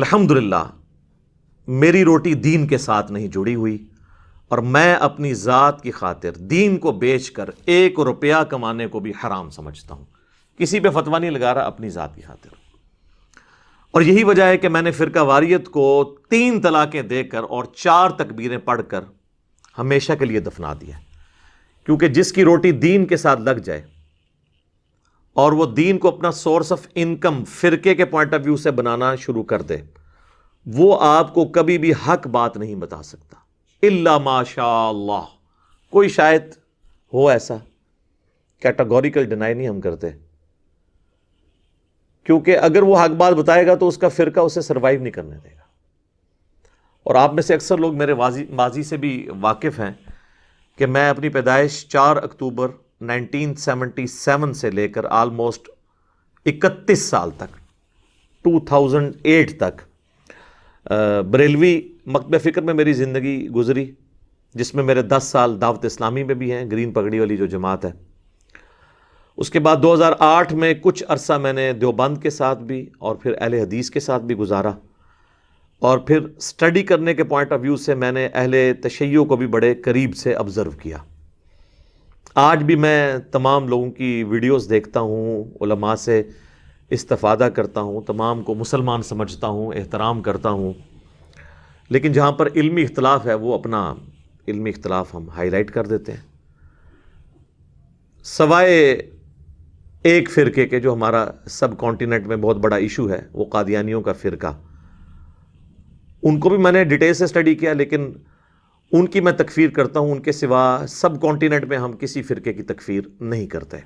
الحمدللہ میری روٹی دین کے ساتھ نہیں جڑی ہوئی، اور میں اپنی ذات کی خاطر دین کو بیچ کر 1 روپیہ کمانے کو بھی حرام سمجھتا ہوں۔ کسی پہ فتویٰ نہیں لگا رہا، اپنی ذات کی خاطر۔ اور یہی وجہ ہے کہ میں نے فرقہ واریت کو 3 طلاقیں دے کر اور 4 تکبیریں پڑھ کر ہمیشہ کے لیے دفنا دیا، کیونکہ جس کی روٹی دین کے ساتھ لگ جائے اور وہ دین کو اپنا سورس آف انکم فرقے کے پوائنٹ آف ویو سے بنانا شروع کر دے، وہ آپ کو کبھی بھی حق بات نہیں بتا سکتا الا ماشاء اللہ۔ کوئی شاید ہو ایسا، کیٹاگوریکل ڈینائی نہیں ہم کرتے، کیونکہ اگر وہ حق بات بتائے گا تو اس کا فرقہ اسے سروائیو نہیں کرنے دے گا۔ اور آپ میں سے اکثر لوگ میرے ماضی سے بھی واقف ہیں کہ میں اپنی پیدائش 4 اکتوبر 1977 سے لے کر آلموسٹ 31 سال تک 2008 تک بریلوی مکتبہ فکر میں میری زندگی گزری، جس میں میرے 10 سال دعوت اسلامی میں بھی ہیں، گرین پگڑی والی جو جماعت ہے۔ اس کے بعد 2008 میں کچھ عرصہ میں نے دیوبند کے ساتھ بھی اور پھر اہل حدیث کے ساتھ بھی گزارا، اور پھر سٹڈی کرنے کے پوائنٹ آف ویو سے میں نے اہل تشیع کو بھی بڑے قریب سے آبزرو کیا۔ آج بھی میں تمام لوگوں کی ویڈیوز دیکھتا ہوں، علماء سے استفادہ کرتا ہوں، تمام کو مسلمان سمجھتا ہوں، احترام کرتا ہوں، لیکن جہاں پر علمی اختلاف ہے وہ اپنا علمی اختلاف ہم ہائی لائٹ کر دیتے ہیں، سوائے ایک فرقے کے جو ہمارا سب کانٹیننٹ میں بہت بڑا ایشو ہے، وہ قادیانیوں کا فرقہ۔ ان کو بھی میں نے ڈیٹیل سے سٹڈی کیا، لیکن ان کی میں تکفیر کرتا ہوں، ان کے سوا سب کانٹیننٹ میں ہم کسی فرقے کی تکفیر نہیں کرتے۔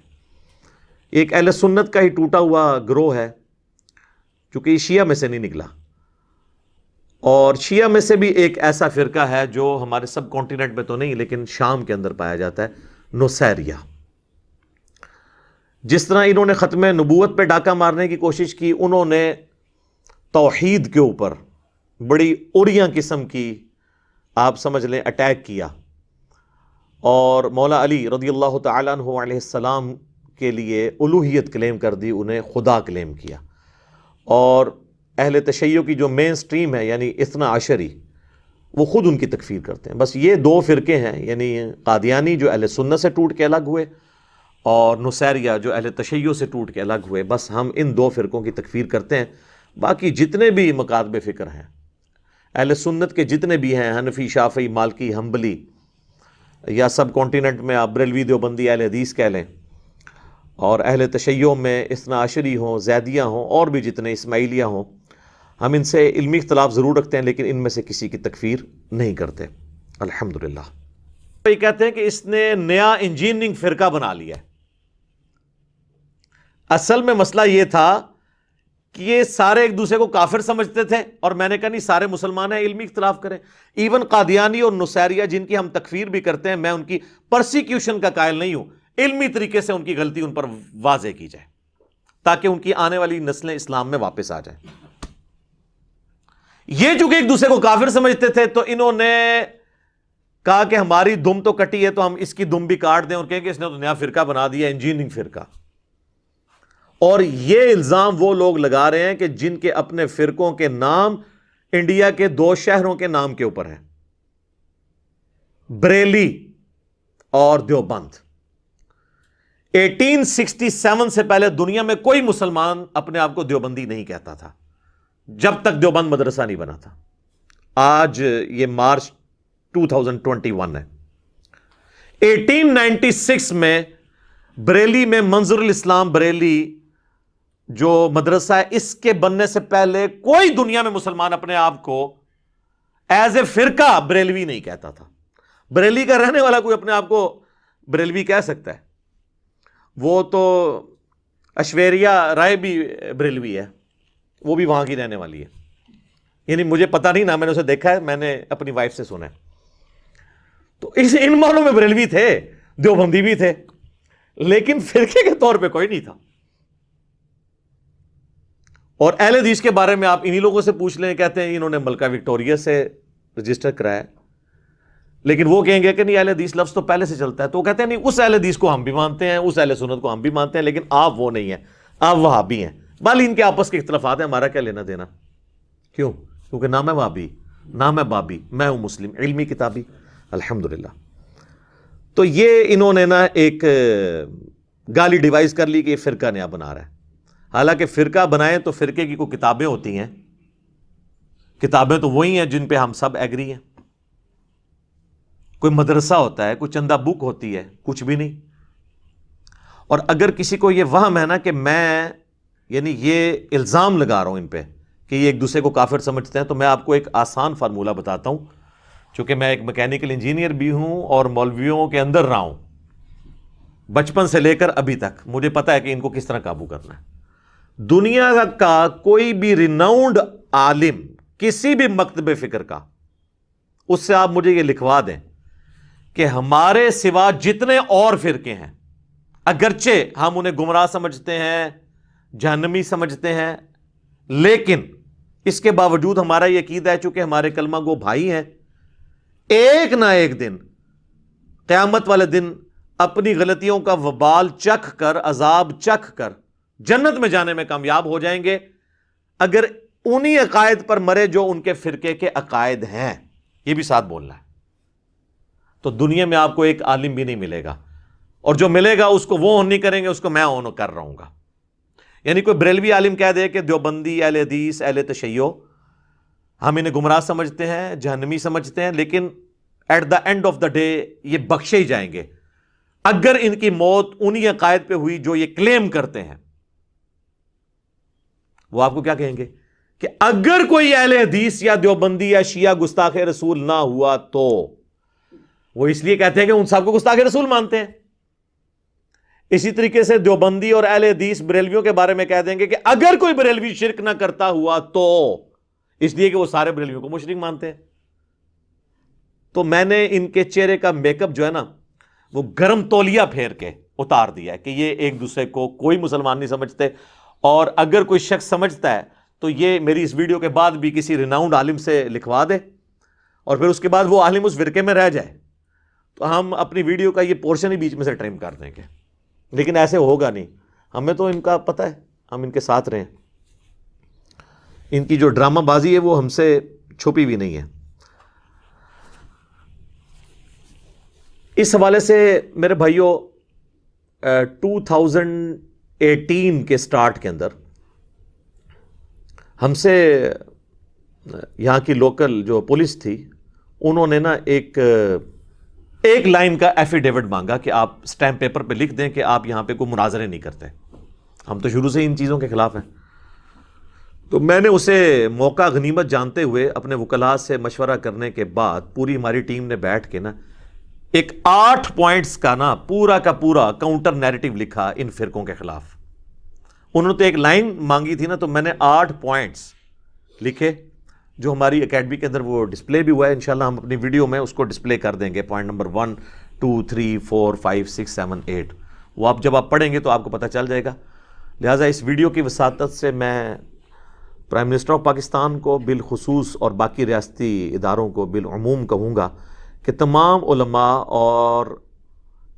ایک اہل سنت کا ہی ٹوٹا ہوا گروہ ہے، چونکہ یہ شیعہ میں سے نہیں نکلا، اور شیعہ میں سے بھی ایک ایسا فرقہ ہے جو ہمارے سب کانٹیننٹ میں تو نہیں لیکن شام کے اندر پایا جاتا ہے، نصیریہ۔ جس طرح انہوں نے ختم نبوت پہ ڈاکہ مارنے کی کوشش کی، انہوں نے توحید کے اوپر بڑی اوریاں قسم کی آپ سمجھ لیں اٹیک کیا، اور مولا علی رضی اللہ تعالیٰ عنہ علیہ السلام کے لیے الوہیت کلیم کر دی، انہیں خدا کلیم کیا۔ اور اہل تشیع کی جو مین سٹریم ہے یعنی اثنا عشری، وہ خود ان کی تکفیر کرتے ہیں۔ بس یہ 2 فرقے ہیں، یعنی قادیانی جو اہل سنت سے ٹوٹ کے الگ ہوئے، اور نصیریہ جو اہل تشیع سے ٹوٹ کے الگ ہوئے۔ بس ہم ان 2 فرقوں کی تکفیر کرتے ہیں۔ باقی جتنے بھی مکاتب فکر ہیں، اہل سنت کے جتنے بھی ہیں، حنفی، شافعی، مالکی، حنبلی، یا سب کانٹیننٹ میں آپ بریلوی، دیوبندی، اہل حدیث کہہ لیں، اور اہل تشیع میں اثنا عشری ہوں، زیدیہ ہوں، اور بھی جتنے اسماعیلیہ ہوں، ہم ان سے علمی اختلاف ضرور رکھتے ہیں، لیکن ان میں سے کسی کی تکفیر نہیں کرتے الحمدللہ۔ یہ کہتے ہیں کہ اس نے نیا انجینئرنگ فرقہ بنا لیا ہے۔ اصل میں مسئلہ یہ تھا کہ یہ سارے ایک دوسرے کو کافر سمجھتے تھے، اور میں نے کہا نہیں، سارے مسلمان ہیں، علمی اختلاف کریں۔ ایون قادیانی اور نصیریہ جن کی ہم تکفیر بھی کرتے ہیں، میں ان کی پرسیکیوشن کا قائل نہیں ہوں، علمی طریقے سے ان کی غلطی ان پر واضح کی جائے تاکہ ان کی آنے والی نسلیں اسلام میں واپس آ جائیں۔ یہ چونکہ ایک دوسرے کو کافر سمجھتے تھے، تو انہوں نے کہا کہ ہماری دم تو کٹی ہے تو ہم اس کی دم بھی کاٹ دیں، اور کہیں کہ اس نے تو نیا فرقہ بنا دیا، انجینئرنگ فرقہ۔ اور یہ الزام وہ لوگ لگا رہے ہیں کہ جن کے اپنے فرقوں کے نام انڈیا کے 2 شہروں کے نام کے اوپر ہیں، بریلی اور دیوبند۔ 1867 سے پہلے دنیا میں کوئی مسلمان اپنے آپ کو دیوبندی نہیں کہتا تھا، جب تک دیوبند مدرسہ نہیں بنا تھا۔ آج یہ مارچ 2021 ہے۔ 1896 میں بریلی میں منظر الاسلام بریلی جو مدرسہ ہے، اس کے بننے سے پہلے کوئی دنیا میں مسلمان اپنے آپ کو ایز اے فرقہ بریلوی نہیں کہتا تھا۔ بریلی کا رہنے والا کوئی اپنے آپ کو بریلوی کہہ سکتا ہے؟ وہ تو ایشوریہ رائے بھی بریلوی ہے، وہ بھی وہاں کی رہنے والی ہے، یعنی مجھے پتہ نہیں نا، میں نے اسے دیکھا ہے، میں نے اپنی وائف سے سنا ہے۔ تو ان معنوں میں بریلوی تھے، دیوبندی بھی تھے، لیکن فرقے کے طور پہ کوئی نہیں تھا۔ اور اہل حدیث کے بارے میں آپ انہی لوگوں سے پوچھ لیں، کہتے ہیں انہوں نے ملکہ وکٹوریہ سے رجسٹر کرایا، لیکن وہ کہیں گے کہ نہیں، اہل حدیث لفظ تو پہلے سے چلتا ہے، تو وہ کہتے ہیں نہیں، اس اہل حدیث کو ہم بھی مانتے ہیں، اس اہل سنت کو ہم بھی مانتے ہیں، لیکن آپ وہ نہیں ہیں، آپ وہابی ہیں۔ بل ان کے آپس کے اختلافات ہیں، ہمارا کیا لینا دینا۔ کیوں؟ کیونکہ نہ میں وہابی نہ میں بابی، میں ہوں مسلم علمی کتابی الحمدللہ۔ تو یہ انہوں نے نا ایک گالی ڈیوائز کر لی کہ یہ فرقہ نیا بنا رہا ہے، حالانکہ فرقہ بنائیں تو فرقے کی کوئی کتابیں ہوتی ہیں، کتابیں تو وہی ہیں جن پہ ہم سب ایگری ہیں، کوئی مدرسہ ہوتا ہے، کوئی چندہ بک ہوتی ہے، کچھ بھی نہیں۔ اور اگر کسی کو یہ وہم ہے نا کہ میں یعنی یہ الزام لگا رہا ہوں ان پہ کہ یہ ایک دوسرے کو کافر سمجھتے ہیں، تو میں آپ کو ایک آسان فارمولہ بتاتا ہوں، چونکہ میں ایک میکینیکل انجینئر بھی ہوں اور مولویوں کے اندر رہا ہوں بچپن سے لے کر ابھی تک، مجھے پتا ہے کہ ان کو کس طرح قابو کرنا ہے۔ دنیا کا کوئی بھی ریناؤنڈ عالم کسی بھی مکتب فکر کا، اس سے آپ مجھے یہ لکھوا دیں کہ ہمارے سوا جتنے اور فرقے ہیں، اگرچہ ہم انہیں گمراہ سمجھتے ہیں، جہنمی سمجھتے ہیں، لیکن اس کے باوجود ہمارا یہ عقیدہ ہے چونکہ ہمارے کلمہ گو بھائی ہیں، ایک نہ ایک دن قیامت والے دن اپنی غلطیوں کا وبال چکھ کر، عذاب چکھ کر جنت میں جانے میں کامیاب ہو جائیں گے، اگر انہی عقائد پر مرے جو ان کے فرقے کے عقائد ہیں۔ یہ بھی ساتھ بولنا ہے۔ تو دنیا میں آپ کو ایک عالم بھی نہیں ملے گا، اور جو ملے گا اس کو وہ اون نہیں کریں گے، اس کو میں اون کر رہا ہوں گا۔ یعنی کوئی بریلوی عالم کہہ دے کہ دیوبندی، اہل حدیث، اہل تشیع، ہم انہیں گمراہ سمجھتے ہیں، جہنمی سمجھتے ہیں، لیکن at the end of the day یہ بخشے ہی جائیں گے اگر ان کی موت انہی عقائد پہ ہوئی جو یہ کلیم کرتے ہیں۔ وہ آپ کو کیا کہیں گے کہ اگر کوئی اہل حدیث یا دیوبندی یا شیعہ گستاخ رسول نہ ہوا تو، وہ اس لیے کہتے ہیں کہ ان سب کو گستاخ رسول مانتے ہیں۔ اسی طریقے سے دیوبندی اور اہل حدیث بریلویوں کے بارے میں کہہ دیں گے کہ اگر کوئی بریلوی شرک نہ کرتا ہوا تو، اس لیے کہ وہ سارے بریلویوں کو مشرک مانتے ہیں۔ تو میں نے ان کے چہرے کا میک اپ جو ہے نا وہ گرم تولیہ پھیر کے اتار دیا ہے کہ یہ ایک دوسرے کو کوئی مسلمان نہیں سمجھتے، اور اگر کوئی شخص سمجھتا ہے تو یہ میری اس ویڈیو کے بعد بھی کسی ریناؤنڈ عالم سے لکھوا دے، اور پھر اس کے بعد وہ عالم اس فرقے میں رہ جائے، تو ہم اپنی ویڈیو کا یہ پورشن ہی بیچ میں سے ٹرم کر دیں گے۔ لیکن ایسے ہوگا نہیں، ہمیں تو ان کا پتہ ہے، ہم ان کے ساتھ رہیں، ان کی جو ڈرامہ بازی ہے وہ ہم سے چھپی ہوئی نہیں ہے۔ اس حوالے سے میرے بھائیوں 2018 کے سٹارٹ کے اندر ہم سے یہاں کی لوکل جو پولیس تھی، انہوں نے نا ایک لائن کا ایفیڈیوٹ مانگا کہ آپ سٹیمپ پیپر پہ لکھ دیں کہ آپ یہاں پہ کوئی مناظرے نہیں کرتے۔ ہم تو شروع سے ان چیزوں کے خلاف ہیں۔ تو میں نے اسے موقع غنیمت جانتے ہوئے اپنے وکلاء سے مشورہ کرنے کے بعد پوری ہماری ٹیم نے بیٹھ کے نا ایک 8 پوائنٹس کا نا پورا کا پورا کاؤنٹر نیریٹو لکھا ان فرقوں کے خلاف۔ انہوں نے تو ایک لائن مانگی تھی نا، تو میں نے 8 پوائنٹس لکھے جو ہماری اکیڈمی کے اندر وہ ڈسپلے بھی ہوا ہے، انشاءاللہ ہم اپنی ویڈیو میں اس کو ڈسپلے کر دیں گے۔ پوائنٹ نمبر 1 2 3 4 5 6 7 8، وہ جب آپ پڑھیں گے تو آپ کو پتہ چل جائے گا۔ لہٰذا اس ویڈیو کی وساطت سے میں پرائم منسٹر آف پاکستان کو بالخصوص اور باقی ریاستی اداروں کو بالعموم کہوں گا کہ تمام علماء اور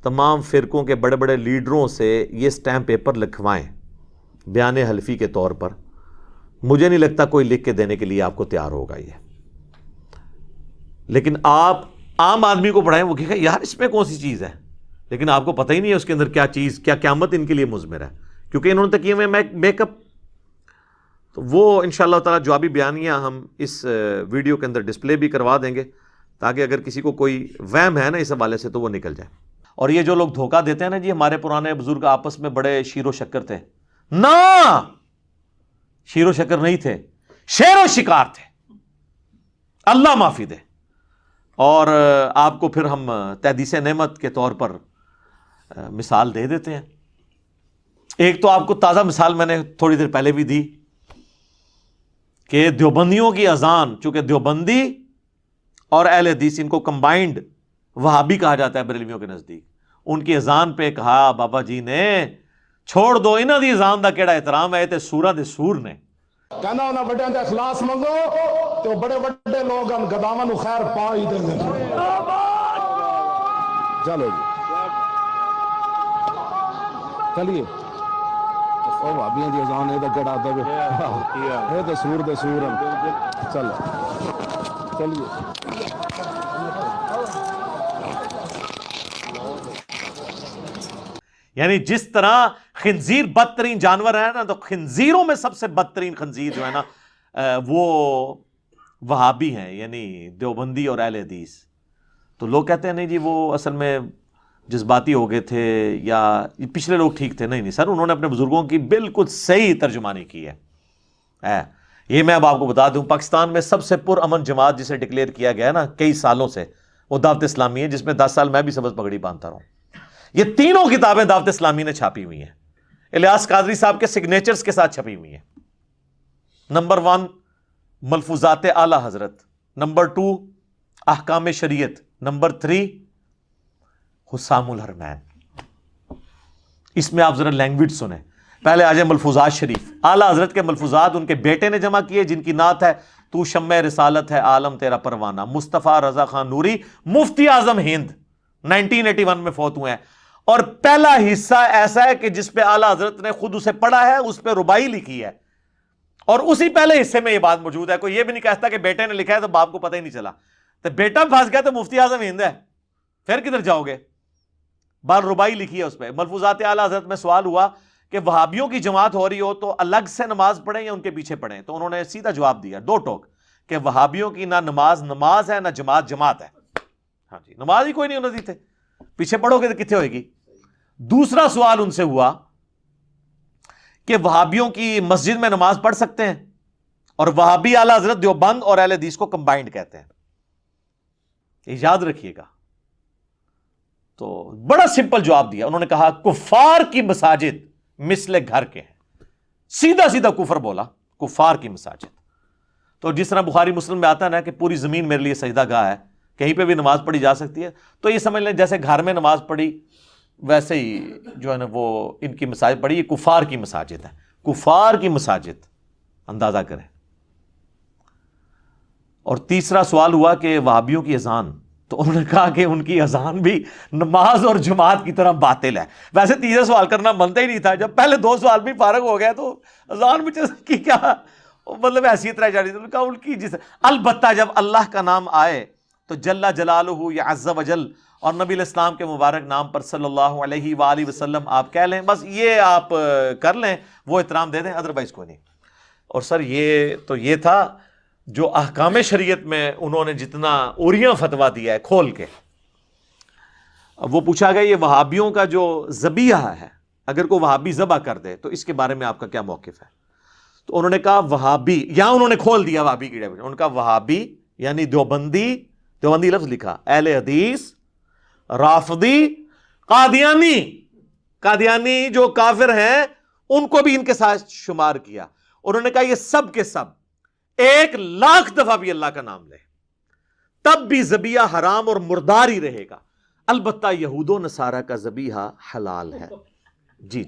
تمام فرقوں کے بڑے بڑے لیڈروں سے یہ سٹیمپ پیپر لکھوائیں بیان حلفی کے طور پر۔ مجھے نہیں لگتا کوئی لکھ کے دینے کے لیے آپ کو تیار ہوگا یہ، لیکن آپ عام آدمی کو پڑھائیں، وہ کہے گا یار اس میں کون سی چیز ہے، لیکن آپ کو پتہ ہی نہیں ہے اس کے اندر کیا چیز، کیا قیامت ان کے لیے مضمر ہے، کیونکہ انہوں نے تو کیے ہوئے میک اپ۔ تو وہ انشاءاللہ تعالی جوابی بیانیہ ہم اس ویڈیو کے اندر ڈسپلے بھی کروا دیں گے، تاکہ اگر کسی کو کوئی وہم ہے نا اس حوالے سے تو وہ نکل جائے۔ اور یہ جو لوگ دھوکہ دیتے ہیں نا جی ہمارے پرانے بزرگ آپس میں بڑے شیر و شکر تھے، نہ شیر و شکر نہیں تھے، شیر و شکار تھے، اللہ معافی دے۔ اور آپ کو پھر ہم تحدیث نعمت کے طور پر مثال دے دیتے ہیں۔ ایک تو آپ کو تازہ مثال میں نے تھوڑی دیر پہلے بھی دی کہ دیوبندیوں کی اذان، چونکہ دیوبندی اور اہل حدیث ان کو کمبائنڈ وہابی کہا جاتا ہے بریلویوں کے نزدیک، ان کی اذان پہ کہا بابا جی نے چھوڑ دو انہاں دی اذان دا کیڑا احترام ہے، تے سورہ دے سور نے کہنا انہاں بڑے دے اخلاص منگو تو بڑے بڑے لوگ ان گداواں نو خیر پا ہی دیں گے۔ چلو جی چلیے او بھابیاں دی اذان اے تے کڑا دے اے تے سور دے سور چل چلیے یعنی جس طرح خنزیر بدترین جانور ہے نا، تو خنزیروں میں سب سے بدترین خنزیر جو ہے نا وہ وہابی ہیں، یعنی دیوبندی اور اہل حدیث. تو لوگ کہتے ہیں نہیں جی وہ اصل میں جذباتی ہو گئے تھے یا پچھلے لوگ ٹھیک تھے. نہیں سر، انہوں نے اپنے بزرگوں کی بالکل صحیح ترجمانی کی ہے. یہ میں اب آپ کو بتا دوں، پاکستان میں سب سے پرامن جماعت جسے ڈکلیئر کیا گیا ہے نا کئی سالوں سے، وہ دعوت اسلامی ہے، جس میں 10 سال میں بھی سبز پگڑی باندھتا رہا ہوں. یہ تینوں کتابیں دعوت اسلامی نے چھاپی ہوئی ہیں، الیاس قادری صاحب کے سگنیچرز کے ساتھ چھپی ہوئی ہیں. نمبر 1 ملفوظات اعلی حضرت، نمبر 2 احکام شریعت، نمبر 3 حسام الحرمین. اس میں آپ ذرا لینگویج سنیں. پہلے آ جائے ملفوظات شریف. اعلی حضرت کے ملفوظات ان کے بیٹے نے جمع کیے، جن کی نعت ہے تو شمع رسالت ہے عالم تیرا پروانہ، مصطفیٰ رضا خان نوری، مفتی اعظم ہند، 1981 میں فوت ہوئے ہیں. اور پہلا حصہ ایسا ہے کہ جس پہ اعلی حضرت نے خود اسے پڑھا ہے، اس پہ ربائی لکھی ہے، اور اسی پہلے حصے میں یہ بات موجود ہے. کوئی یہ بھی نہیں کہتا کہ بیٹے نے لکھا ہے تو باپ کو پتہ ہی نہیں چلا. تو بیٹا پھنس گیا تو مفتی اعظم ہند ہے، پھر کدھر جاؤ گے؟ بار ربائی لکھی ہے اس پہ. ملفوظات اعلی حضرت میں سوال ہوا کہ وہابیوں کی جماعت ہو رہی ہو تو الگ سے نماز پڑھیں یا ان کے پیچھے پڑھیں؟ تو انہوں نے سیدھا جواب دیا، 2 ٹوک، کہ وہابیوں کی نہ نماز ہے، نہ جماعت ہے. ہاں جی، نماز ہی کوئی نہیں انہوں نے دی تھے، پیچھے پڑھو گے تو کتنے ہوئے گی. دوسرا سوال ان سے ہوا کہ وہابیوں کی مسجد میں نماز پڑھ سکتے ہیں؟ اور وہابی اعلی حضرت دیوبند اور اہل حدیث کو کمبائنڈ کہتے ہیں. یہ یاد رکھیے گا. تو بڑا سمپل جواب دیا انہوں نے، کہا کفار کی مساجد مثل گھر کے ہیں. سیدھا سیدھا کفر بولا، کفار کی مساجد. تو جس طرح بخاری مسلم میں آتا ہے نا کہ پوری زمین میرے لیے سجدہ گاہ ہے، کہیں پہ بھی نماز پڑھی جا سکتی ہے، تو یہ سمجھ لیں جیسے گھر میں نماز پڑھی ویسے ہی جو ہے نا وہ ان کی مساجد پڑھی. یہ کفار کی مساجد ہے، کفار کی مساجد، اندازہ کریں. اور تیسرا سوال ہوا کہ وہابیوں کی اذان، تو انہوں نے کہا کہ ان کی اذان بھی نماز اور جماعت کی طرح باطل ہے. ویسے تیسرا سوال کرنا بنتا ہی نہیں تھا، جب پہلے 2 سوال بھی فارغ ہو گیا تو اذان بھی کی کیا مطلب حیثیت رہ جانی. کہا ان کی البتہ جب اللہ کا نام آئے تو جل جلالہ یا عز وجل اور نبی الاسلام کے مبارک نام پر صلی اللہ علیہ وآلہ وسلم آپ کہہ لیں، بس یہ آپ کر لیں، وہ احترام دے دیں، ادروائز کوئی نہیں. اور سر یہ تھا جو احکام شریعت میں انہوں نے جتنا اوریاں فتویٰ دیا ہے کھول کے. اب وہ پوچھا گیا یہ وہابیوں کا جو ذبیحہ ہے، اگر کوئی وہابی ذبح کر دے تو اس کے بارے میں آپ کا کیا موقف ہے؟ تو انہوں نے کہا وہابی، یہاں انہوں نے کھول دیا وہابی کی ڈیفینیشن. انہوں نے کہا وہابی یعنی دیوبندی لفظ لکھا، اہل حدیث، رافضی، قادیانی جو کافر ہیں ان کو بھی ان کے ساتھ شمار کیا. انہوں نے کہا یہ سب کے سب 1,00,000 دفعہ بھی اللہ کا نام لے تب بھی ذبیحہ حرام اور مردار ہی رہے گا. البتہ یہود و نصارہ کا ذبیحہ حلال ہے. جی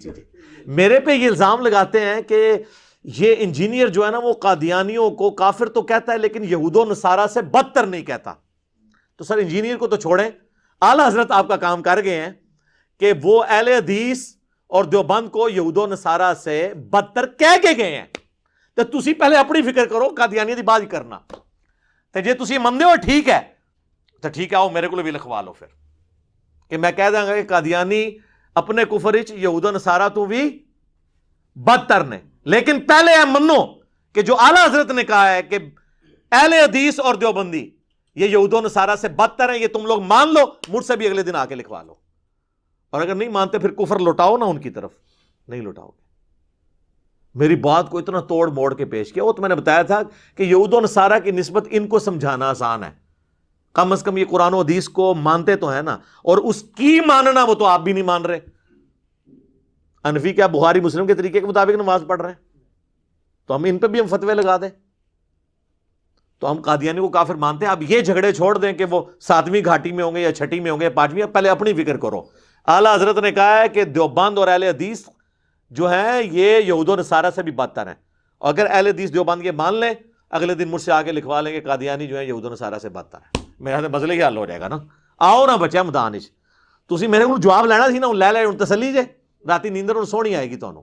میرے پہ یہ الزام لگاتے ہیں کہ یہ انجینئر جو ہے نا وہ قادیانیوں کو کافر تو کہتا ہے لیکن یہود و نصارہ سے بدتر نہیں کہتا. تو سر انجینئر کو تو چھوڑیں، اعلی حضرت آپ کا کام کر گئے ہیں کہ وہ اہل حدیث اور دیوبند کو یہود و نصارہ سے بدتر کہہ کے گئے ہیں. تو تسی پہلے اپنی فکر کرو، قادیانی دی بات کرنا. تو جے تسی مندے ہو ٹھیک ہے، تو ٹھیک ہے آؤ میرے کو بھی لکھوا لو پھر کہ میں کہہ داں گا کہ قادیانی اپنے کفر وچ یہود و نصارہ تو بھی بدتر نے. لیکن پہلے منو کہ جو اعلی حضرت نے کہا ہے کہ اہل حدیث اور دیوبندی یہ یہود و نصارہ سے بدتر ہیں، یہ تم لوگ مان لو، مجھ سے بھی اگلے دن آ کے لکھوا لو. اور اگر نہیں مانتے پھر کفر لوٹاؤ نا ان کی طرف، نہیں لوٹاؤ گے. میری بات کو اتنا توڑ موڑ کے پیش کیا. وہ تو میں نے بتایا تھا کہ یہود و نصارہ کی نسبت ان کو سمجھانا آسان ہے، کم از کم یہ قرآن و حدیث کو مانتے تو ہیں نا، اور اس کی ماننا وہ تو آپ بھی نہیں مان رہے. حنفی کیا بخاری مسلم کے طریقے کے مطابق نماز پڑھ رہے ہیں، تو ہم ان پہ بھی ہم فتوے لگا دیں تو ہم قادیانی کو کافر مانتے ہیں. اب یہ جھگڑے چھوڑ دیں کہ وہ 7ویں گھاٹی میں ہوں گے یا 6ٹی میں ہوں گے یا 5ویں، پہلے اپنی فکر کرو. اعلیٰ حضرت نے کہا ہے کہ دیوبند اور اہل حدیث جو ہیں یہ یہود و نصارہ سے بھی بدتر ہیں. اگر اہل حدیث دیوبند یہ مان لیں، اگلے دن مجھ سے آ کے لکھوا لیں کہ قادیانی جو ہے یہود و نصارہ سے بدتر ہے. میرا مسئلے ہی حل ہو جائے گا نا. آؤ نا بچہ میدان وچ، تسی میرے کو جواب لینا سی نا، لے لے تسلی جے، راتی نیندر سونی آئے گی تانوں.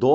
2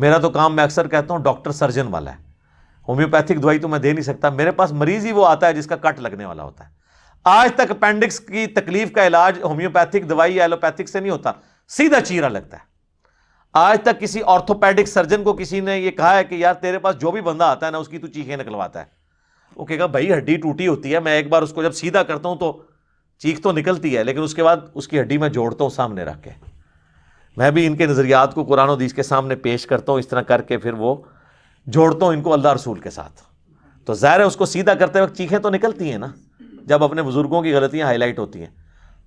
میرا تو کام میں اکثر کہتا ہوں ڈاکٹر سرجن والا ہے. ہومیوپیتھک دوائی تو میں دے نہیں سکتا, میرے پاس مریض ہی وہ آتا ہے جس کا کٹ لگنے والا ہوتا ہے. آج تک اپینڈکس کی تکلیف کا علاج ہومیوپیتھک دوائی یا ایلوپیتھک سے نہیں ہوتا, سیدھا چیرا لگتا ہے. آج تک کسی آرتھوپیڈک سرجن کو کسی نے یہ کہا ہے کہ یار تیرے پاس جو بھی بندہ آتا ہے نا اس کی تو چیخیں نکلواتا ہے, وہ کہے گا بھائی ہڈی ٹوٹی ہوتی ہے, میں ایک بار اس کو جب سیدھا کرتا ہوں تو چیخ تو نکلتی ہے, لیکن اس کے بعد اس کی ہڈی میں جوڑتا ہوں سامنے رکھ کے. میں بھی ان کے نظریات کو قرآن و حدیث کے سامنے پیش کرتا ہوں, اس طرح کر کے پھر وہ جوڑتا ہوں ان کو اللہ رسول کے ساتھ. تو ظاہر ہے اس کو سیدھا کرتے وقت چیخیں تو نکلتی ہیں نا جب اپنے بزرگوں کی غلطیاں ہائی لائٹ ہوتی ہیں.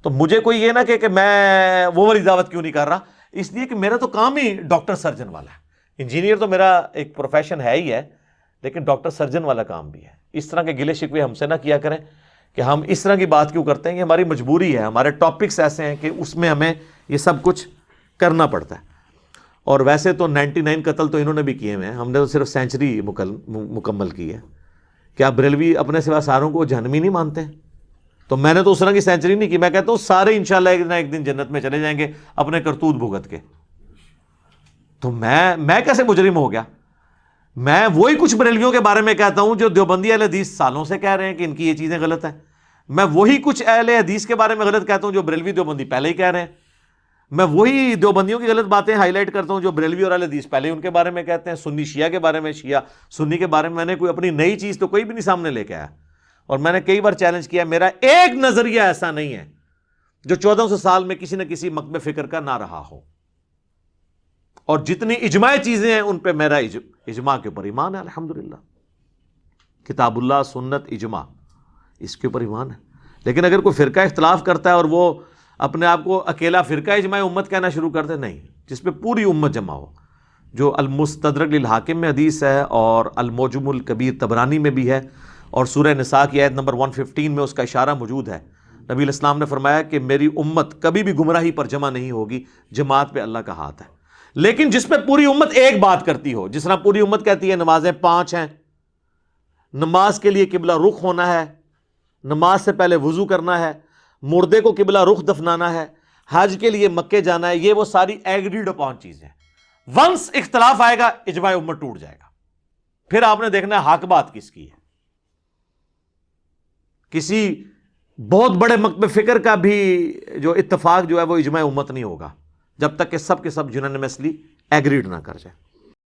تو مجھے کوئی یہ نہ کہ میں وہ والی دعوت کیوں نہیں کر رہا, اس لیے کہ میرا تو کام ہی ڈاکٹر سرجن والا ہے. انجینئر تو میرا ایک پروفیشن ہے ہی ہے, لیکن ڈاکٹر سرجن والا کام بھی ہے. اس طرح کے گلے شکوے ہم سے نہ کیا کریں کہ ہم اس طرح کی بات کیوں کرتے ہیں. یہ ہماری مجبوری ہے, ہمارے ٹاپکس ایسے ہیں کہ اس میں ہمیں یہ سب کچھ کرنا پڑتا ہے. اور ویسے تو 99 قتل تو انہوں نے بھی کیے ہوئے ہیں, ہم نے تو صرف سینچری مکمل کی ہے. کیا بریلوی اپنے سوا ساروں کو جہنمی نہیں مانتے ہیں؟ تو میں نے تو اس طرح کی سینچری نہیں کی. میں کہتا ہوں سارے انشاءاللہ ایک نہ ایک دن جنت میں چلے جائیں گے اپنے کرتوت بھگت کے. تو میں کیسے مجرم ہو گیا؟ میں وہی کچھ بریلویوں کے بارے میں کہتا ہوں جو دیوبندی اہل حدیث سالوں سے کہہ رہے ہیں کہ ان کی یہ چیزیں غلط ہیں. میں وہی کچھ اہل حدیث کے بارے میں غلط کہتا ہوں جو بریلوی دیوبندی پہلے ہی کہہ رہے ہیں. میں وہی دیوبندیوں کی غلط باتیں ہائی لائٹ کرتا ہوں جو بریلوی اور اہل حدیث پہلے ان کے بارے میں کہتے ہیں. سنی شیعہ کے بارے میں, شیعہ سنی کے بارے میں نے کوئی اپنی نئی چیز تو کوئی بھی نہیں سامنے لے کے آیا. اور میں نے کئی بار چیلنج کیا, میرا ایک نظریہ ایسا نہیں ہے جو 1400 سال میں کسی نہ کسی مکتب فکر کا نہ رہا ہو. اور جتنی اجماعی چیزیں ہیں ان پہ میرا اجماع کے اوپر ایمان ہے الحمدللہ. کتاب اللہ, سنت, اجماع, اس کے اوپر ایمان ہے. لیکن اگر کوئی فرقہ اختلاف کرتا ہے اور وہ اپنے آپ کو اکیلا فرقہ اجماع امت کہنا شروع کر دے, نہیں, جس پہ پوری امت جمع ہو, جو المستدرک للحاکم میں حدیث ہے اور المعجم الکبیر طبرانی میں بھی ہے, اور سورہ نساء کی آیت نمبر 115 میں اس کا اشارہ موجود ہے. نبی علیہ السلام نے فرمایا کہ میری امت کبھی بھی گمراہی پر جمع نہیں ہوگی, جماعت پہ اللہ کا ہاتھ ہے. لیکن جس پہ پوری امت ایک بات کرتی ہو, جس طرح پوری امت کہتی ہے نمازیں 5 ہیں, نماز کے لیے قبلہ رخ ہونا ہے, نماز سے پہلے وضو کرنا ہے, مردے کو قبلہ رخ دفنانا ہے, حج کے لیے مکے جانا ہے, یہ وہ ساری ایگریڈ اپون چیزیں. ونس اختلاف آئے گا اجماع امت ٹوٹ جائے گا. پھر آپ نے دیکھنا ہے حق بات کس کی ہے. کسی بہت بڑے مکتب فکر کا بھی جو اتفاق جو ہے وہ اجماع امت نہیں ہوگا جب تک کہ سب کے سب یونانیمسلی ایگریڈ نہ کر جائے.